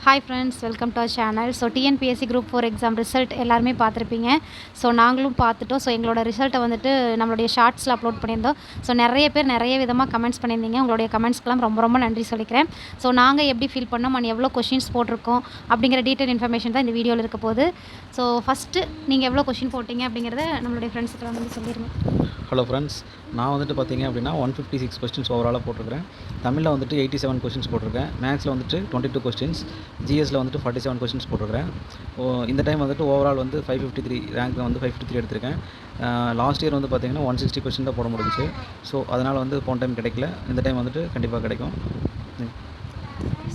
Hi friends, welcome to our channel. So TNPSC group 4 exam result எல்லாருமே பார்த்துருப்பீங்க. So நாங்களும் பார்த்துட்டோம். ஸோ எங்களோட ரிசல்ட்டை வந்துட்டு நம்மளுடைய ஷார்ட்ஸில் அப்லோட் பண்ணியிருந்தோம். ஸோ நிறைய பேர் நிறைய விதமாக கமெண்ட்ஸ் பண்ணியிருந்தீங்க. உங்களுடைய கமெண்ட்ஸ்க்கெலாம் ரொம்ப ரொம்ப நன்றி சொல்லிக்கிறேன். ஸோ நாங்கள் எப்படி ஃபீல் பண்ணோம் அண்ட் எவ்வளோ கொஷின்ஸ் போட்டிருக்கோம் அப்படிங்கிற டீட்டெயில் இன்ஃபர்மேஷன் தான் இந்த வீடியோவில் இருக்க போகுது. ஸோ ஃபஸ்ட்டு நீங்கள் எவ்வளோ கொஷின் போட்டிங்க அப்படிங்கிறத நம்மளுடைய ஃப்ரெண்ட்ஸுக்கெல்லாம் வந்து சொல்லிடுங்க. ஹலோ ஃப்ரெண்ட்ஸ், நான் வந்துட்டு பார்த்தீங்க அப்படின்னா 156 கொஸ்டின்ஸ் ஓவராலாக போட்டிருக்கிறேன். தமிழில் வந்துட்டு 87 கொஸ்டின்ஸ் போட்டிருக்கேன். மேக்ஸில் வந்துட்டு 22 கொஸ்டின்ஸ், ஜிஎஸ்சில் வந்துட்டு 47 கொஸ்டின்ஸ் போட்டிருக்கிறேன். இந்த டைம் வந்துட்டு ஓவரால் வந்து 553 ரேங்க்கில் வந்து 553 எடுத்திருக்கேன். லாஸ்ட் இயர் வந்து பார்த்திங்கன்னா 160 கொஸ்டின் தான் போட முடிஞ்சிச்சு. ஸோ அதனால் வந்து போன டைம் கிடைக்கல. இந்த டைம் வந்துட்டு கண்டிப்பாக கிடைக்கும்.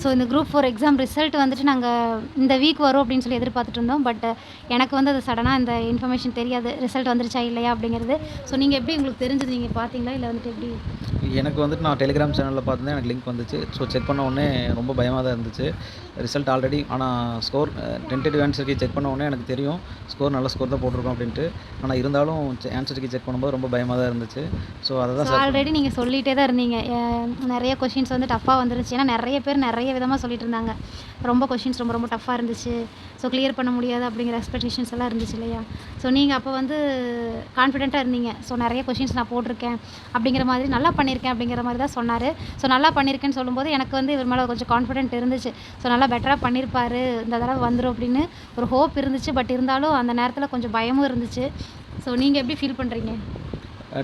ஸோ இந்த குரூப் 4 எக்ஸாம் ரிசல்ட் வந்துட்டு நாங்கள் இந்த வீக் வரும் அப்படின்னு சொல்லி எதிர்பார்த்துட்டு இருந்தோம். பட் எனக்கு வந்து அது சடனாக இந்த இன்ஃபர்மேஷன் தெரியாது, ரிசல்ட் வந்துருச்சா இல்லையா அப்படிங்கிறது. ஸோ நீங்கள் எப்படி உங்களுக்கு தெரிஞ்சது, நீங்கள் பார்த்தீங்களா இல்லை வந்துட்டு எப்படி? எனக்கு வந்துட்டு நான் டெலிகிராம் சேனலில் பார்த்துதான் எனக்கு லிங்க் வந்துச்சு. ஸோ செக் பண்ண உடனே ரொம்ப பயமாக தான் இருந்துச்சு. ரிசல்ட் ஆல்ரெடி ஆனால் ஸ்கோர் டென்டேட்டிவ் ஆன்சருக்கு செக் பண்ண உடனே எனக்கு தெரியும் ஸ்கோர் நல்ல ஸ்கோர் தான் போட்டிருக்கோம் அப்படின்ட்டு. ஆனால் இருந்தாலும் ஆன்சருக்கு செக் பண்ணும்போது ரொம்ப பயமாக தான் இருந்துச்சு. ஸோ அதை தான் ஆல்ரெடி நீங்கள் சொல்லிகிட்டே தான் இருந்தீங்க, நிறைய கொஷின்ஸ் வந்து டஃப்பாக வந்துருச்சு. ஏன்னா நிறைய பேர் நிறைய விதமாக சொல்லிட்டு இருந்தாங்க, ரொம்ப கொஷின்ஸ் ரொம்ப ரொம்ப டஃப்பாக இருந்துச்சு, ஸோ கிளியர் பண்ண முடியாது அப்படிங்கிற எக்ஸ்பெக்டேஷன்ஸ் எல்லாம் இருந்துச்சு இல்லையா? ஸோ நீங்கள் அப்போ வந்து கான்ஃபிடென்ட்டாக இருந்தீங்க. ஸோ நிறைய கொஷின்ஸ் நான் போட்டிருக்கேன் அப்படிங்கிற மாதிரி, நல்லா பண்ணியிருக்கேன் அப்படிங்கிற மாதிரி தான் சொன்னார். ஸோ நல்லா பண்ணியிருக்கேன்னு சொல்லும்போது எனக்கு வந்து இவர் மேலே கொஞ்சம் கான்ஃபிடென்ட் இருந்துச்சு. ஸோ நல்லா பெட்டராக பண்ணியிருப்பார், இந்த தடவை வந்துடும் அப்படின்னு ஒரு ஹோப் இருந்துச்சு. பட் இருந்தாலும் அந்த நேரத்தில் கொஞ்சம் பயமும் இருந்துச்சு. ஸோ நீங்கள் எப்படி ஃபீல் பண்ணுறீங்க?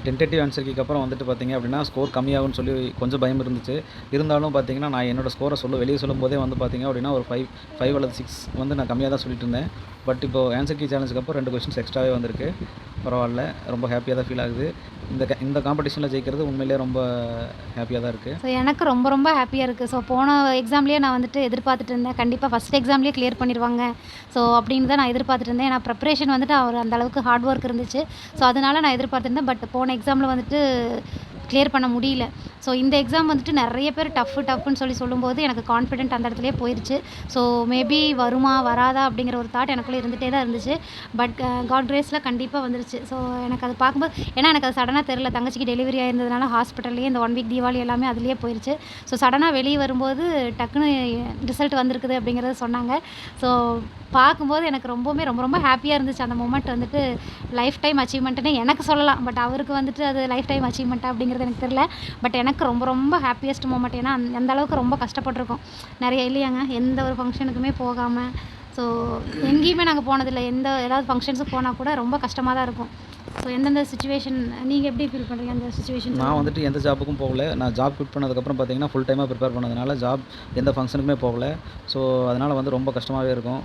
டென்டேட்டிவ் ஆன்சருக்கு அப்புறம் வந்துட்டு பார்த்திங்க அப்படின்னா ஸ்கோர் கம்மியாகும்னு சொல்லி கொஞ்சம் பயம் இருந்துச்சு. இருந்தாலும் பார்த்திங்கன்னா நான் என்னோடய ஸ்கோரை வெளியே சொல்லும்போதே வந்து பார்த்திங்க அப்படின்னா ஒரு 5 அல்லது 6 வந்து நான் கம்மியாக தான் சொல்லிட்டு இருந்தேன். பட் இப்போது ஆன்சர் கீ சேலஞ்சுக்கு அப்புறம் 2 கொஸ்டின்ஸ் எக்ஸ்ட்ராவே வந்திருக்கு. பரவாயில்ல, ரொம்ப ஹாப்பியாக தான் ஃபீல் ஆகுது. இந்த காம்படிஷனில் ஜெயிக்கிறது உண்மையிலேயே ரொம்ப ஹாப்பியாக தான் இருக்குது. ஸோ எனக்கு ரொம்ப ரொம்ப ஹாப்பியாக இருக்குது. ஸோ போன எக்ஸாம்லேயே நான் வந்துட்டு எதிர்பார்த்துட்டு இருந்தேன், கண்டிப்பாக ஃபஸ்ட் எக்ஸாம்லேயே கிளியர் பண்ணிடுவாங்க ஸோ அப்படின்னு தான் நான் எதிர்பார்த்துட்டு இருந்தேன். ஏன்னா ப்ரிப்ரேஷன் வந்துட்டு அவர் அந்தளவுக்கு ஹார்ட் ஒர்க் இருந்துச்சு. ஸோ அதனால் நான் எதிர்பார்த்துருந்தேன். பட் போன எக்ஸாமில் வந்துட்டு கிளியர் பண்ண முடியல. ஸோ இந்த எக்ஸாம் வந்துட்டு நிறைய பேர் டஃப்னு சொல்லும்போது எனக்கு கான்ஃபிடென்ட் அந்த இடத்துலேயே போயிடுச்சு. ஸோ மேபி வருமா வராதா அப்படிங்கிற ஒரு தாட் எனக்குள்ளே இருந்துகிட்டே தான் இருந்துச்சு. பட் காட் கிரேஸில் கண்டிப்பாக வந்துருச்சு. ஸோ எனக்கு அது பார்க்கும்போது, ஏன்னா எனக்கு அது சடனாக தெரில, தங்கச்சிக்கு டெலிவரி ஆயிருந்ததுனால ஹாஸ்பிட்டல்லேயே இந்த 1 வீக் தீபாவளி எல்லாமே அதுலேயே போயிடுச்சு. ஸோ சடனாக வெளியே வரும்போது டக்குன்னு ரிசல்ட் வந்திருக்குது அப்படிங்கிறத சொன்னாங்க. ஸோ பார்க்கும்போது எனக்கு ரொம்ப ரொம்ப ஹாப்பியாக இருந்துச்சு. அந்த மொமெண்ட் வந்துட்டு லைஃப் டைம் அச்சீவ்மெண்ட்டுன்னு எனக்கு சொல்லலாம். பட் அவருக்கு வந்துட்டு அது லைஃப் டைம் அச்சீவ்மெண்ட்டா அப்படிங்கிறது எனக்கு தெரியல. பட் எனக்கு ரொம்ப ஹாப்பியஸ்ட் மொமெண்ட். ஏன்னா அந்த அளவுக்கு ரொம்ப கஷ்டப்பட்டிருக்கோம் நிறைய இல்லையாங்க, எந்த ஒரு ஃபங்க்ஷனுக்குமே போகாமல். ஸோ எங்கேயுமே நாங்கள் போனதில்லை. ஏதாவது ஃபங்க்ஷன்ஸுக்கு போனால் கூட ரொம்ப கஷ்டமாக தான் இருக்கும். ஸோ எந்தெந்த சிச்சுவேஷன் நீங்கள் எப்படி ஃபீல் பண்ணுறீங்க அந்த சிச்சுவேஷன்? நான் வந்துட்டு எந்த ஜாபுக்கும் போகல. நான் ஜாப் குவிட் பண்ணதுக்கப்புறம் பார்த்தீங்கன்னா ஃபுல் டைமாக ப்ரிப்பேர் பண்ணதுனால எந்த ஃபங்க்ஷனுக்குமே போகல. ஸோ அதனால் வந்து ரொம்ப கஷ்டமாகவே இருக்கும்.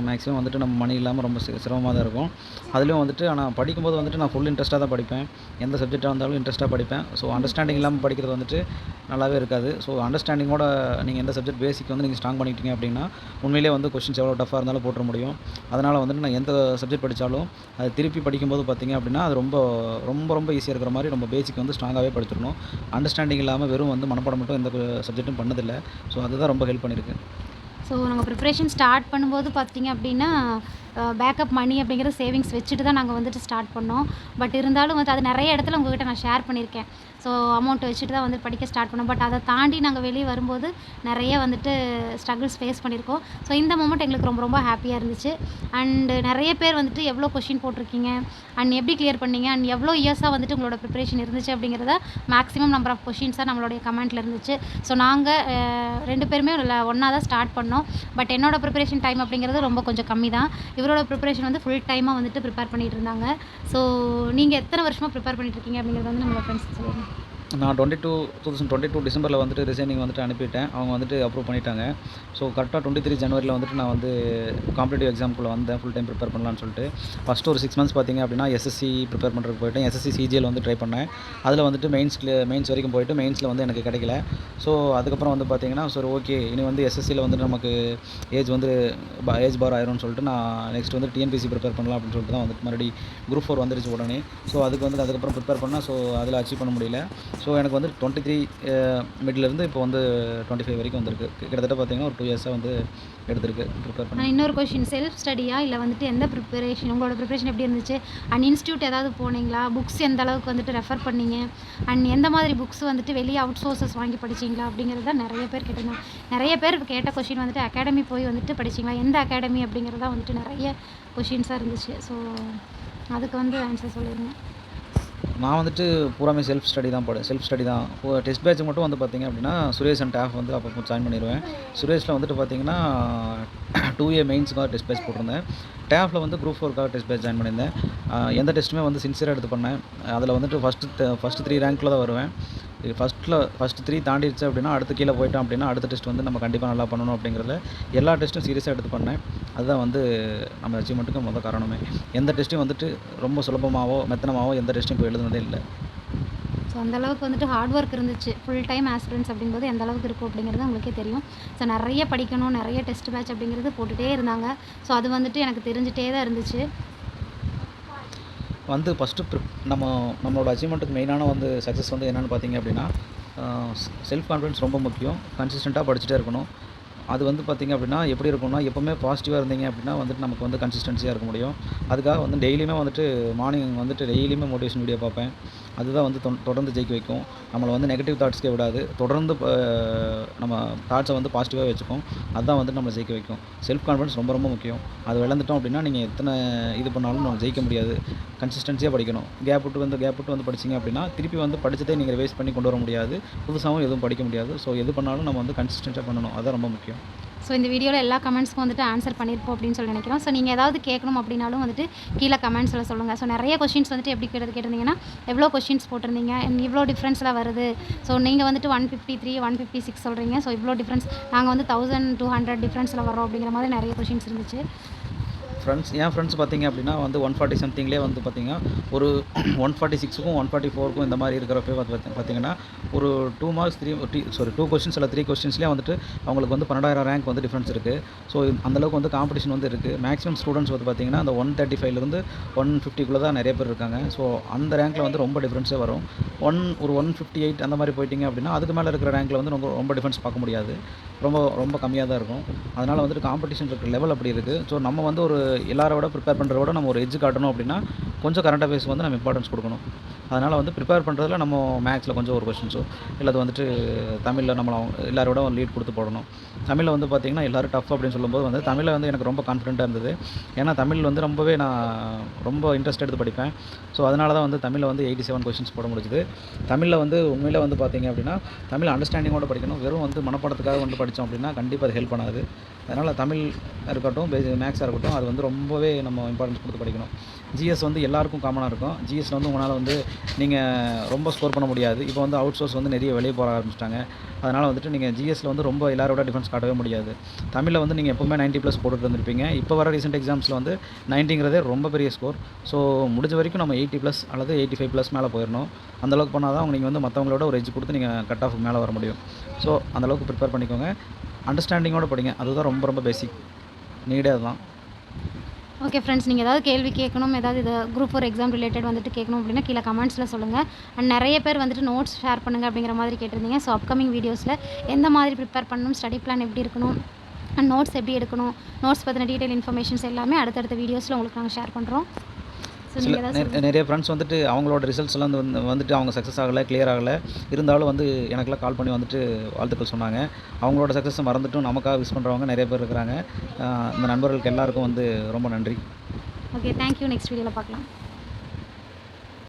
மேக்ஸிமம் வந்துட்டு நம்ம மணி இல்லாமல் ரொம்ப சிரமமாக தான் இருக்கும். அதுலேயும் வந்துட்டு ஆனால் படிக்கும்போது வந்துட்டு நான் ஃபுல் இன்ட்ரெஸ்ட்டாக தான் படிப்பேன். எந்த சப்ஜெக்டாக இருந்தாலும் இன்ட்ரெஸ்ட்டாக படிப்பேன். ஸோ அண்டர்ஸ்டாண்டிங் இல்லாமல் படிக்கிறது வந்துட்டு நல்லாவே இருக்காது. ஸோ அண்டர்ஸ்டாண்டிங்கோட நீங்கள் எந்த சப்ஜெக்ட் பேசிக் வந்து நீங்கள் ஸ்ட்ராங் பண்ணிக்கிட்டீங்க அப்படின்னா உண்மையிலே வந்து கொஸ்டின்ஸ் எவ்வளோ டஃப்பாக இருந்தாலும் போட்டுற முடியும். அதனால் வந்துட்டு நான் எந்த சப்ஜெக்ட் படித்தாலும் அது திருப்பி படிக்கும்போது பார்த்திங்க அப்படின்னா அது ரொம்ப ஈஸியாக இருக்கிற மாதிரி ரொம்ப பேசிக் வந்து ஸ்ட்ராங்காகவே படிச்சிடணும். அண்டர்ஸ்டாண்டிங் இல்லாமல் வெறும் வந்து மனப்பாடம் மட்டும் எந்த சப்ஜெக்ட்டும் பண்ணதில்லை. ஸோ அதுதான் ரொம்ப ஹெல்ப் பண்ணியிருக்கு. ஸோ நாங்கள் ப்ரிப்ரேஷன் ஸ்டார்ட் பண்ணும்போது பார்த்திங்க அப்படின்னா பேக்கப் மணி அப்படிங்கிற சேவிங்ஸ் வச்சுட்டு தான் நாங்கள் வந்துட்டு ஸ்டார்ட் பண்ணோம். பட் இருந்தாலும் வந்து அது நிறைய இடத்துல உங்கள்கிட்ட நான் ஷேர் பண்ணியிருக்கேன். ஸோ அமௌண்ட் வச்சுட்டு தான் வந்து படிக்க ஸ்டார்ட் பண்ணோம். பட் அதை தாண்டி நாங்கள் வெளியே வரும்போது நிறைய வந்துட்டு ஸ்ட்ரகிள்ஸ் ஃபேஸ் பண்ணியிருக்கோம். ஸோ இந்த மொமெண்ட் எங்களுக்கு ரொம்ப ஹாப்பியாக இருந்துச்சு. அண்டு நிறைய பேர் வந்துட்டு எவ்வளோ கொஷின் போட்டிருக்கீங்க அண்ட் எப்படி கிளியர் பண்ணீங்க அண்ட் எவ்வளோ இயர்ஸாக வந்துட்டு உங்களோட ப்ரிப்ரேஷன் இருந்துச்சு அப்படிங்கிறத மேக்ஸிமம் நம்பர் ஆஃப் கொஷின்ஸாக நம்மளுடைய கமெண்ட்டில் இருந்துச்சு. ஸோ நாங்கள் 2 பேருமே ஒன்றா தான் ஸ்டார்ட் பண்ணோம். பட் என்னோடய ப்ரிப்ரேஷன் டைம் அப்படிங்கிறது ரொம்ப கொஞ்சம் கம்மி தான். இவரோட ப்ரிப்ரேஷன் வந்து ஃபுல் டைமாக வந்துட்டு ப்ரிப்பேர் பண்ணிகிட்டு இருந்தாங்க. ஸோ நீங்கள் எத்தனை வருஷமாக ப்ரிப்பேர் பண்ணிகிட்ருக்கீங்க அப்படிங்கிறது வந்து நம்ம ஃப்ரெண்ட்ஸ் சொல்லுங்கள். நான் 2022 டிசம்பரில் வந்துட்டு ரிசைனிங் வந்துட்டு அனுப்பிட்டேன். அவங்க வந்துட்டு அப்ரூவ் பண்ணிட்டாங்க. ஸோ கரெக்டாக 23 ஜனவரியில் வந்துட்டு நான் வந்து காம்படிட்டிவ் எக்ஸாமுக்குள்ளே வந்தேன், ஃபுல் டைம் ப்ரிப்பேர் பண்ணலான்னு சொல்லிட்டு. ஃபஸ்ட்டு ஒரு 6 மந்த்ஸ் பார்த்திங்க அப்படின்னா எஸ்எஸ்சி ப்ரிப்பேர் பண்ணுறதுக்கு போய்ட்டேன். எஸ்எஸ்சி சிஜிஎல் வந்து ட்ரை பண்ணேன். அதில் வந்துட்டு மெயின்ஸ் வரைக்கும் போய்ட்டு மெயின்ஸில் வந்து எனக்கு கிடைக்கல. ஸோ அதுக்கப்புறம் வந்து பார்த்திங்கன்னா சரி ஓகே, இனி வந்து எஸ்எஸ்சியில் வந்துட்டு நமக்கு ஏஜ் பார் ஆயிரும்னு சொல்லிட்டு நான் நெக்ஸ்ட் வந்து டிஎன்பிஎஸ்சி ப்ரிப்பேர் பண்ணலாம் அப்படின்னு சொல்லிட்டு தான் வந்துட்டு மறுபடியும் குரூப் 4 வந்துருச்சு உடனே. ஸோ அதுக்கப்புறம் ப்ரிப்பேர் பண்ணால் ஸோ அதில் அச்சீவ் பண்ண முடியல. ஸோ எனக்கு வந்து 23 மிட்லேருந்து இப்போ வந்து 25 வரைக்கும் வந்திருக்கு. கிட்டத்தட்ட பார்த்தீங்கன்னா ஒரு 2 இயர்ஸாக வந்து எடுத்திருக்கு ப்ரிப்பேர் பண்ணி. இன்னொரு கொஷின், செல்ஃப் ஸ்டடியா இல்லை வந்துட்டு எந்த ப்ரிப்பரேஷன், உங்களோட ப்ரிப்பரேஷன் எப்படி இருந்துச்சு? அண்ட் இன்ஸ்டியூட் ஏதாவது போனீங்களா? புக்ஸ் எந்த அளவுக்கு வந்துட்டு ரெஃபர் பண்ணீங்க? அண்ட் எந்த மாதிரி புக்ஸ் வந்துட்டு வெளியே அவுட் சோர்சஸ் வாங்கி படிச்சிங்களா? அப்படிங்கிறது தான் நிறைய பேர் கேட்டிருந்தாங்க. நிறைய பேர் கேட்ட கொஷின் வந்துட்டு அகாடமி போய் வந்துட்டு படிச்சிங்களா, எந்த அகாடமி அப்படிங்கிறது தான் வந்துட்டு நிறைய கொஷின்ஸாக இருந்துச்சு. ஸோ அதுக்கு வந்து ஆன்சர் சொல்லிடுங்க. நான் வந்துட்டு பூராமே செல்ஃப் ஸ்டடி தான். இப்போ டெஸ்ட் பேட்ச் மட்டும் வந்து பார்த்திங்க அப்படின்னா சுரேஷ் அண்ட் டேஃப் வந்து அப்பப்போ ஜாயின் பண்ணிடுவேன். சுரேஷில் வந்துட்டு பார்த்திங்கன்னா 2A மெயின்ஸுக்காக டெஸ்ட் பேட்ச் போட்டிருந்தேன். டேஃபில் வந்து குரூப் 4க்காக டெஸ்ட் பேட்ச் ஜாயின் பண்ணியிருந்தேன். எந்த டெஸ்ட்டுமே வந்து சின்சியராக எடுத்து பண்ணேன். அதில் வந்துட்டு ஃபஸ்ட்டு 3 ரேங்க்கில் தான் வருவேன். ஃபஸ்ட்டு 3 தாண்டிடுச்சு அப்படின்னா அடுத்து கீழே போயிட்டோம் அப்படின்னா அடுத்த டெஸ்ட் வந்து நம்ம கண்டிப்பாக நல்லா பண்ணணும் அப்படிங்கிறதுல எல்லா டெஸ்ட்டும் சீரியஸாக எடுத்து பண்ணேன். அதுதான் வந்து நம்ம அச்சீவ்மெண்ட்டுக்கு மொதல் காரணமே. எந்த டெஸ்ட்டையும் வந்துட்டு ரொம்ப சுலபமாகவோ மெத்தனமாகவோ எந்த டெஸ்ட்டையும் போய் எழுதுனதே இல்லை. ஸோ அந்தளவுக்கு வந்துட்டு ஹார்ட் ஒர்க் இருந்துச்சு. ஃபுல் டைம் ஆஸ்பிரன்ஸ் அப்படிங்கும்போது எந்த அளவுக்கு இருக்கும் அப்படிங்கிறது உங்களுக்கே தெரியும். ஸோ நிறைய படிக்கணும், நிறைய டெஸ்ட் பேட்ச் அப்படிங்கிறது போட்டுகிட்டே இருந்தாங்க. ஸோ அது வந்துட்டு எனக்கு தெரிஞ்சிட்டே தான் இருந்துச்சு. வந்து ஃபஸ்ட்டு நம்மளோட அச்சீவ்மெண்ட்டுக்கு மெயினான வந்து சக்ஸஸ் வந்து என்னென்னு பார்த்தீங்க அப்படின்னா செல்ஃப் கான்ஃபிடன்ஸ் ரொம்ப முக்கியம். கன்சிஸ்டண்ட்டாக படிச்சுட்டே இருக்கணும். அது வந்து பார்த்திங்க அப்படின்னா எப்படி இருக்கும்னா, எப்போவுமே பாசிட்டிவாக இருந்தீங்க அப்படின்னா வந்துட்டு நமக்கு வந்து கன்சிஸ்டன்சியாக இருக்க முடியும். அதுக்காக வந்து டெய்லியுமே வந்துட்டு மார்னிங் வந்துட்டு டெய்லியுமே மோட்டிவேஷன் வீடியோ பார்ப்பேன். அதுதான் வந்து தொடர்ந்து ஜெயிக்க வைக்கும். நம்மளை வந்து நெகட்டிவ் தாட்ஸ்க்கே விடாது. தொடர்ந்து நம்ம தாட்ஸை வந்து பாசிட்டிவாக வச்சுக்கும். அதுதான் வந்து நம்மளை ஜெயிக்க வைக்கும். செல்ஃப் கான்ஃபிடன்ஸ் ரொம்ப ரொம்ப முக்கியம். அது இழந்துட்டோம் அப்படின்னா நீங்கள் எத்தனை இது பண்ணாலும் நம்ம ஜெயிக்க முடியாது. கன்சிஸ்டன்சியாக படிக்கணும். கேப் விட்டு வந்து படிச்சிங்க அப்படின்னா திருப்பி வந்து படித்ததே நீங்கள் ரிவைஸ் பண்ணி கொண்டு வர முடியாது. புதுசாகவும் எதுவும் படிக்க முடியாது. ஸோ எது பண்ணாலும் நம்ம வந்து கன்சிஸ்டன்ஸாக பண்ணணும். அதுதான் ரொம்ப முக்கியம். ஸோ இந்த வீடியோவில் எல்லா கமெண்ட்ஸ்க்கும் வந்துட்டு ஆன்சர் பண்ணியிருப்போம் அப்படின்னு சொல்லி நினைக்கிறோம். ஸோ நீங்கள் ஏதாவது கேட்கணும் அப்படின்னாலும் வந்துட்டு கீழே கமெண்ட்ஸில் சொல்லுங்கள். ஸோ நிறைய கொஷின்ஸ் வந்துட்டு எப்படி கேட்டிருந்தீங்கன்னா எவ்வளோ கொஷின்ஸ் போட்டிருந்தீங்க, இவ்வளோ டிஃப்ரென்ஸ்லாம் வருது. ஸோ நீங்கள் வந்துட்டு 153, 156 சொல்கிறீங்க. ஸோ இவ்வளோ டிஃப்ரென்ஸ், நாங்கள் வந்து 1200 டிஃப்ரென்ஸில் வரோம் அப்படிங்கிற மாதிரி நிறைய கொஷின்ஸ் இருந்துச்சு. என் ஃப்ரெண்ட்ஸ் பார்த்திங்க அப்படின்னா வந்து 140 சம்திங்லேயே வந்து பார்த்திங்கன்னா ஒரு 146க்கும் 144க்கும் இந்த மாதிரி இருக்கிறப்ப பார்த்திங்கன்னா ஒரு 2 கொஸ்டின்ஸ் இல்லை 3 கொஸ்டின்ஸ்லேயே வந்துட்டு அவங்களுக்கு வந்து 12,000 ரேங்க் வந்து டிஃப்ரென்ஸ் இருக்குது. ஸோ அந்தளவுக்கு வந்து காம்படிஷன் வந்து இருக்குது. மேக்ஸிமம் ஸ்டூடெண்ட்ஸ் வந்து பார்த்திங்கன்னா அந்த 135லேருந்து 150க்குள்ளே தான் நிறைய பேர் இருக்காங்க. ஸோ அந்த ரேங்க்கில் வந்து ரொம்ப டிஃப்ரென்ஸே வரும். ஒரு 158 அந்த மாதிரி போயிட்டிங்க அப்படின்னா அதுக்கு மேலே இருக்கிற ரேங்க்கில் வந்து ரொம்ப டிஃப்ரென்ஸ் பார்க்க முடியாது. ரொம்ப கம்மியாக தான் இருக்கும். அதனால் வந்துட்டு காம்படிஷன் இருக்கிற லெவல் அப்படி இருக்குது. ஸோ நம்ம வந்து ஒரு எல்லாரோட ப்ரிப்பேர் பண்ணுறத விட நம்ம ஒரு எட்ஜ் காட்டணும் அப்படின்னா கொஞ்சம் கரண்ட் அஃபேர்ஸ்க்கு வந்து நம்ம இம்பார்ட்டன்ஸ் கொடுக்கணும். அதனால் வந்து ப்ரிப்பேர் பண்ணுறதுல நம்ம மேக்ஸில் கொஞ்சம் ஒரு கொஸ்டின்ஸோ இல்லை அது வந்துட்டு தமிழில் நம்மளை எல்லாரோட ஒரு லீட் கொடுத்து போடணும். தமிழில் வந்து பார்த்திங்கன்னா எல்லோரும் டஃப் அப்படின்னு சொல்லும்போது வந்து தமிழில் வந்து எனக்கு ரொம்ப கான்ஃபிடென்ட்டாக இருந்தது. ஏன்னா தமிழ் வந்து ரொம்பவே நான் ரொம்ப இன்ட்ரெஸ்ட் எடுத்து படிப்பேன். ஸோ அதனால தான் வந்து தமிழில் வந்து 87 கொஸ்டின்ஸ் போட முடிஞ்சுது. தமிழில் வந்து உண்மையில் வந்து பார்த்திங்க அப்படின்னா தமிழ் அண்டர்ஸ்டாண்டிங்கோடு படிக்கணும். வெறும் வந்து மனப்பாடத்துக்காக வந்து படித்தோம் அப்படின்னா கண்டிப்பாக அது ஹெல்ப் பண்ணாது. அதனால் தமிழ் இருக்கட்டும், மேக்ஸாக இருக்கட்டும், அது வந்து ரொம்பவே நம்ம இம்பார்ட்டன்ஸ் கொடுத்து படிக்கணும். ஜிஎஸ் வந்து எல்லாருக்கும் காமனாக இருக்கும். ஜிஎஸ்சில் வந்து உங்களால் வந்து நீங்கள் ரொம்ப ஸ்கோர் பண்ண முடியாது. இப்போ வந்து அவுட் சோர்ஸ் வந்து நிறைய வெளியே போக ஆரம்பிச்சிட்டாங்க. அதனால் வந்துட்டு நீங்கள் ஜிஎஸ்சில் வந்து ரொம்ப எல்லாரோட டிஃபரன்ஸ் காட்டவே முடியாது. தமிழில் வந்து நீங்கள் எப்போவுமே 90+ போட்டுட்டு வந்துருப்பீங்க. இப்போ வர ரீசெண்ட் எக்ஸாம்ஸில் வந்து 90ங்கிறதே ரொம்ப பெரிய ஸ்கோர். ஸோ முடிஞ்ச வரைக்கும் நம்ம 80+ அல்லது 85+ மேலே போயிடணும். அந்தளவுக்கு பண்ணால் தான் நீங்கள் வந்து மற்றவங்களோட ஒரு எட்ஜ் கொடுத்து நீங்கள் கட் ஆஃப் மேலே வர முடியும். ஸோ அந்தளவுக்கு ப்ரிப்பேர் பண்ணிக்கோங்க. அண்டர்ஸ்டாண்டிங்கோடு படிங்க. அதுதான் ரொம்ப பேசிக் நீடே அதுதான். ஓகே ஃப்ரெண்ட்ஸ், நீங்கள் ஏதாவது கேள்வி கேட்கணும், ஏதாவது இது குரூப் 4 எக்ஸாம் ரிலேட்டட் வந்துட்டு கேட்கணும் அப்படின்னா கீழே கமெண்ட்ஸில் சொல்லுங்கள். அண்ட் நிறைய பேர் வந்துட்டு நோட்ஸ் ஷேர் பண்ணுங்கள் அப்படிங்கிற மாதிரி கேட்டிருந்தீங்க. ஸோ அப்கமிங் வீடியோஸில் எந்த மாதிரி ப்ரிப்பேர் பண்ணணும், ஸ்டடி பிளான் எப்படி இருக்கணும், அண்ட் நோட்ஸ் எப்படி எடுக்கணும், நோட்ஸ் பற்றின டீட்டெயில் இன்ஃபர்மேஷன்ஸ் எல்லாமே அடுத்தடுத்த வீடியோஸில் உங்களுக்கு நாங்கள் ஷேர் பண்ணுறோம். நிறைய ஃப்ரெண்ட்ஸ் வந்துட்டு அவங்களோட ரிசல்ட்ஸ் எல்லாம் வந்துட்டு அவங்க சக்ஸஸ் ஆகலை, கிளியர் ஆகலை. இருந்தாலும் வந்து எனக்கெல்லாம் கால் பண்ணி வந்துட்டு வாழ்த்துக்கள் சொன்னாங்க. அவங்களோட சக்ஸஸை மறந்துட்டும் நமக்காக விஷ் பண்ணுறவங்க நிறைய பேர் இருக்கிறாங்க. இந்த நண்பர்களுக்கு எல்லாருக்கும் வந்து ரொம்ப நன்றி. Okay, thank you. நெக்ஸ்ட் வீடியோவில் பார்க்கலாம்.